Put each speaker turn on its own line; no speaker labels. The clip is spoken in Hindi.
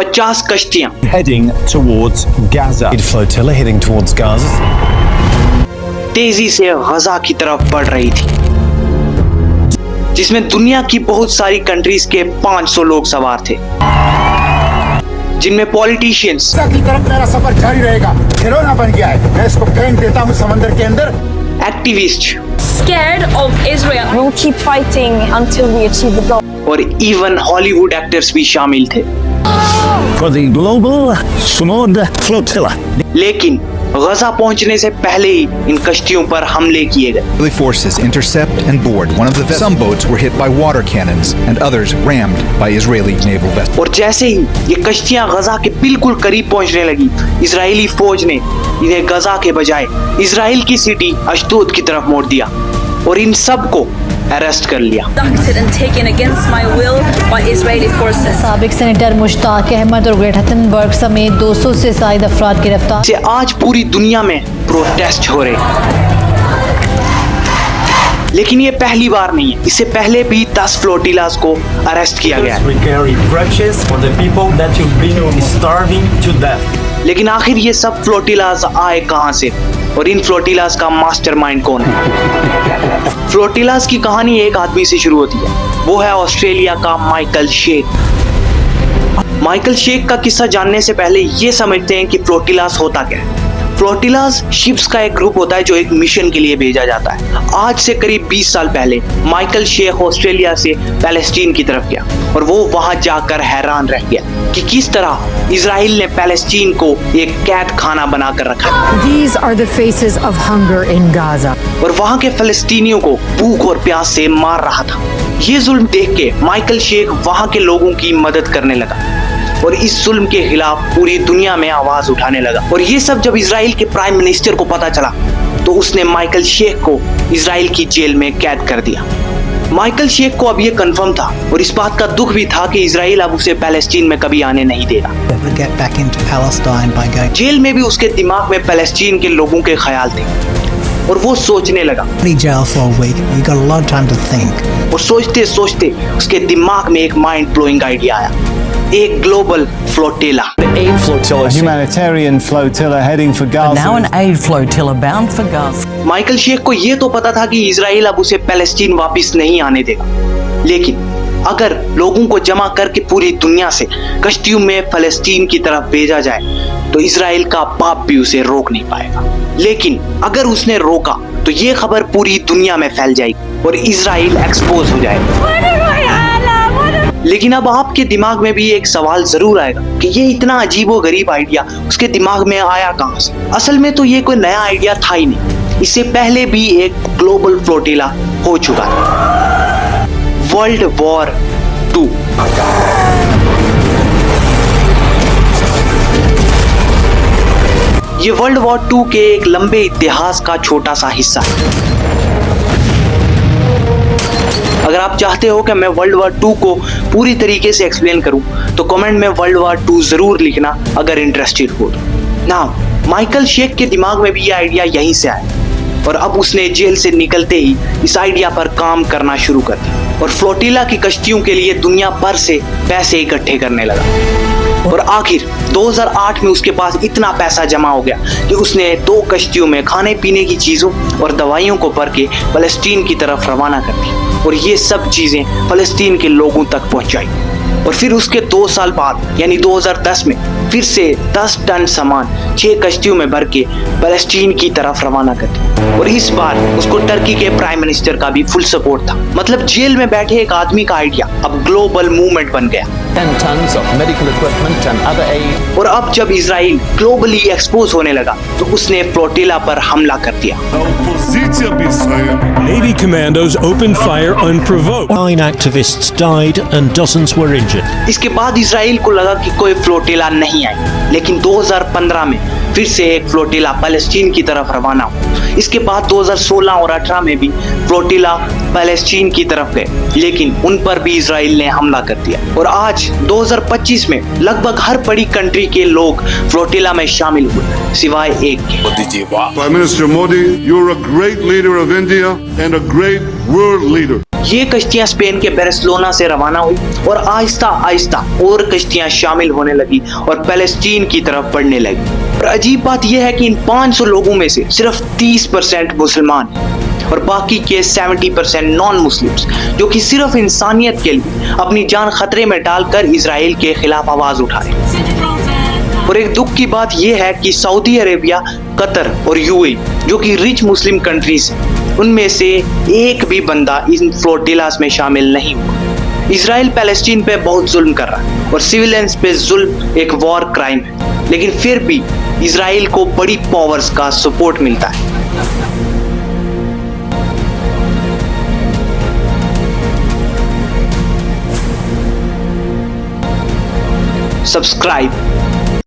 50 कश्तियां
heading towards Gaza.
Flotilla heading towards Gaza.
तेजी से गजा की तरफ बढ़ रही थी, जिसमें दुनिया की बहुत सारी कंट्रीज के 500 लोग सवार थे, जिनमें पॉलिटिशियंस
की तरफ मेरा सफर जारी रहेगा। खिलौना बन गया है, मैं इसको फेंक देता हूँ समंदर के अंदर।
Activist,
scared of Israel.
We'll keep fighting until we achieve the goal.
और इवन हॉलीवुड एक्टर्स भी शामिल थे।
For the global Sword Flotilla.
लेकिन गजा पहुंचने से पहले ही इन कश्तियों पर हमले किए गए।
Israeli forces intercept and board one of the vessels. Some boats were hit by water cannons and others rammed by Israeli naval vessels.
और जैसे ही ये कश्तियां गजा के बिल्कुल करीब पहुंचने लगी, इजरायली फौज ने इन्हें गजा के बजाय इजराइल की सिटी अशदोद की तरफ मोड़ दिया और इन सब को अरेस्ट कर लिया।
Abducted and taken against my will by Israeli forces.
साबिक सेनेटर मुश्ताक अहमद और ग्रेटा थनबर्ग समेत 200 से ज्यादा अफराद गिरफ्तार।
से आज पूरी दुनिया में प्रोटेस्ट हो रहे हैं, लेकिन ये पहली बार नहीं है। इससे पहले भी 10 फ्लोटिलास को अरेस्ट किया गया है।
We carry brunches for the people that you've been starving to death.
लेकिन आखिर ये सब फ्लोटिलास आए कहां से और इन फ्लोटिलास का मास्टरमाइंड कौन है? फ्लोटिलास की कहानी एक आदमी से शुरू होती है, वो है ऑस्ट्रेलिया का माइकल शेक। माइकल शेक का किस्सा जानने से पहले ये समझते हैं कि फ्लोटिलास होता क्या है। फ्लोटिलास शिप्स का एक ग्रुप होता है जो एक मिशन के लिए भेजा जाता है। आज से करीब 20 साल पहले माइकल शेक ऑस्ट्रेलिया से पैलेस्टीन की तरफ गया और वो वहां जाकर हैरान रह गया कि किस तरह इजराइल ने पैलेस्टीन को एक कैद खाना बनाकर रखा।
These are the faces of hunger in Gaza.
और वहां के फलस्तीनियों को भूख और प्यास से मार रहा था। ये जुल्म देख के माइकल शेक वहां के लोगों की मदद करने लगा और इस जुल्म के खिलाफ पूरी दुनिया में आवाज उठाने लगा। और ये सब जब इजराइल के प्राइम मिनिस्टर को पता चला तो उसने माइकल शेक को इजराइल की जेल में कैद कर दिया। माइकल शेक को अब ये कंफर्म था और इस बात का दुख भी था कि इजराइल अब उसे पैलेस्टीन में कभी आने नहीं देगा। जेल में भी उसके दिमाग में पैलेस्टीन के लोगों के ख्याल थे और वो सोचने लगा। और सोचते सोचते उसके दिमाग में एक माइंड ब्लोइंग आइडिया आया, एक global flotilla.
Aid flotilla, humanitarian flotilla heading for Gaza.
Now an aid flotilla bound for Gaza.
Michael shake को ये तो पता था कि इजराइल अब उसे पैलेस्टीन वापस नहीं आने देगा, लेकिन अगर लोगों को जमा करके पूरी दुनिया से कश्तियों में फलस्तीन की तरफ भेजा जाए तो इजराइल का बाप भी उसे रोक नहीं पाएगा। लेकिन अगर उसने रोका तो ये खबर पूरी दुनिया में फैल जाएगी और इजराइल एक्सपोज हो जाएगा। लेकिन अब आपके दिमाग में भी एक सवाल जरूर आएगा कि ये इतना अजीबो गरीब आइडिया उसके दिमाग में आया कहां से? असल में तो ये कोई नया आइडिया था ही नहीं, इससे पहले भी एक ग्लोबल फ्लोटिला हो चुका है, वर्ल्ड वॉर 2। ये वर्ल्ड वॉर 2 के एक लंबे इतिहास का छोटा सा हिस्सा है। अगर आप चाहते हो कि मैं वर्ल्ड वॉर 2 को पूरी तरीके से एक्सप्लेन करूं तो कमेंट में वर्ल्ड वॉर 2 जरूर लिखना अगर इंटरेस्टेड हो तो। नाउ माइकल शेक के दिमाग में भी ये आइडिया यहीं से आया और अब उसने जेल से निकलते ही इस आइडिया पर काम करना शुरू कर दिया और फ्लोटिला की कश्तियों के लिए दुनिया भर से पैसे इकट्ठे करने लगा। और आखिर 2008 में उसके पास इतना पैसा जमा हो गया कि उसने 2 कश्तियों में खाने पीने की चीजों और दवाइयों को भर के फलस्तीन की तरफ रवाना कर दी और ये सब चीजें फलस्तीन के लोगों तक पहुंचाई। और फिर उसके 2 साल बाद यानी 2010 में फिर से 10 टन सामान 6 कश्तियों में भर के फलस्तीन की तरफ रवाना कर दी और इस बार उसको टर्की के प्राइम मिनिस्टर का भी फुल सपोर्ट था। मतलब जेल में बैठे एक आदमी का आइडिया अब ग्लोबल मूवमेंट बन गया।
10 tons of medical equipment and other aid.
और अब जब इजराइल ग्लोबली एक्सपोज होने लगा तो उसने फ्लोटिला पर हमला कर दिया।
Navy commandos opened fire unprovoked. 9 activists died and dozens were injured.
इसके बाद इजराइल को लगा कि कोई फ्लोटिला नहीं आई, लेकिन 2015 में फिर से एक फ्लोटिला पैलेस्टीन की तरफ रवाना हुआ। इसके बाद 2016 और 18 में भी फ्लोटिला पैलेस्टीन की तरफ गए, लेकिन उन पर भी इजराइल ने हमला कर दिया। और आज 2025 में लगभग हर बड़ी कंट्री के लोग फ्लोटिला में शामिल हुए सिवाय एक के।
Prime Minister Modi, you're a great leader of India and a great world leader.
ये कश्तियां स्पेन के बार्सिलोना से रवाना हुई और आहिस्ता आहिस्ता और कश्तियां शामिल होने लगी और पैलेस्टीन की तरफ बढ़ने लगी। और अजीब बात यह है कि इन 500 लोगों में से सिर्फ 30% मुसलमान और बाकी के 70% नॉन मुस्लिम्स, जो कि सिर्फ इंसानियत के लिए अपनी जान खतरे में डालकर इजराइल के खिलाफ आवाज उठाए। और एक दुख की बात यह है कि सऊदी अरेबिया, कतर और यूएई, जो कि रिच मुस्लिम कंट्रीज हैं, उनमें से एक भी बंदा इन फ्लोटिलास में शामिल नहीं हुआ। इजराइल पैलेस्टीन पे बहुत जुल्म कर रहा है और सिविलियंस पे जुल्म एक वॉर क्राइम है, लेकिन फिर भी इजराइल को बड़ी पावर्स का सपोर्ट मिलता है। सब्सक्राइब